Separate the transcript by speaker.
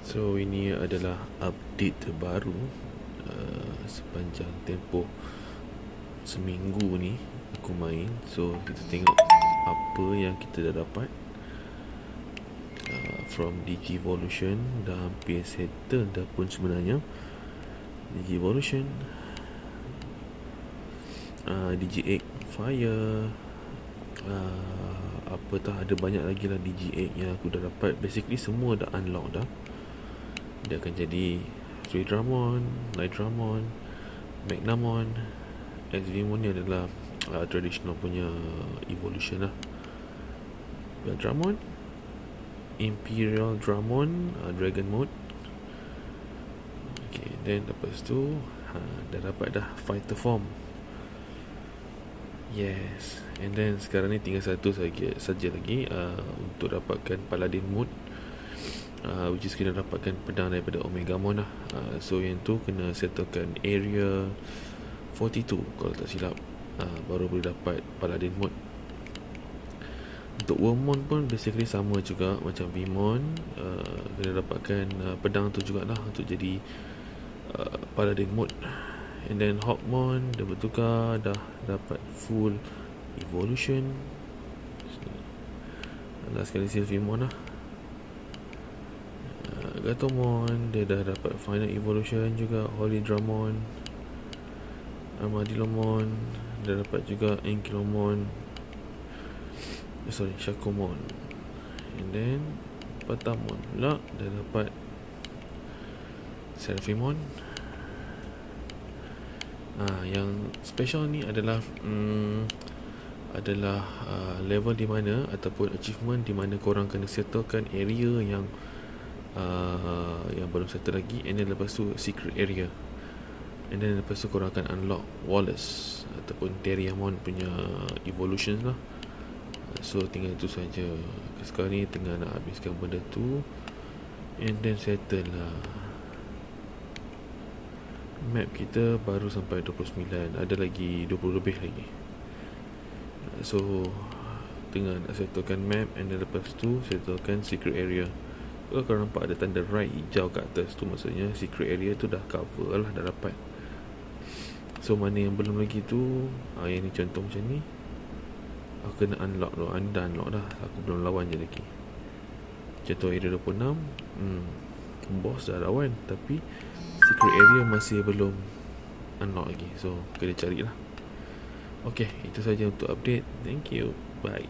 Speaker 1: So ini adalah update terbaru sepanjang tempoh seminggu ni aku main. So kita tengok apa yang kita dah dapat from Digivolution. Dah hampir settle dah pun sebenarnya. Digivolution, Digi8 Fire, apa tak, ada banyak lagi lah Digi8 yang aku dah dapat. Basically semua dah unlock dah. Dia akan jadi Free Dramon, Light Dramon, Magnamon. XVmon ni adalah traditional punya evolution lah. Dramon, Imperial Dramon, Dragon Mode. Okay, then lepas tu dah dapat dah Fighter Form. Yes. And then sekarang ni tinggal satu saja lagi untuk dapatkan Paladin Mode, which is kena dapatkan pedang daripada Omegamon lah. So yang tu kena settlekan area 42 kalau tak silap, baru boleh dapat Paladin Mode. Untuk Wormmon pun basically sama juga macam Vmon, kena dapatkan pedang tu jugalah untuk jadi Paladin Mode. And then Hawkmon dah bertukar, dah dapat full evolution. Last sekali Sylphimon lah. Gatomon dia dah dapat final evolution juga. Holy Dramon, Armadillomon dah dapat juga. Ankylomon, Shakomon. And then Patamon pula dah dapat Seraphimon. Yang special ni adalah level di mana ataupun achievement di mana korang kena settlekan area yang belum settle lagi. And then lepas tu secret area. And then lepas tu korang akan unlock Wallace ataupun Terriamon punya evolutions lah. So tinggal tu saja. Sekarang ni tengah nak habiskan benda tu, and then settle lah. Map kita baru sampai 29, ada lagi 20 lebih lagi. So tengah nak settlekan map, and then lepas tu settlekan secret area. Kalau korang nampak ada tanda right hijau kat atas tu, maksudnya secret area tu dah cover lah, dah dapat. So mana yang belum lagi tu, yang ni contoh macam ni, aku kena unlock tu. Anda unlock dah, aku belum lawan je lagi. Contoh area 26, boss dah lawan, tapi secret area masih belum unlock lagi. So kena carilah. Okay, itu saja untuk update. Thank you, bye.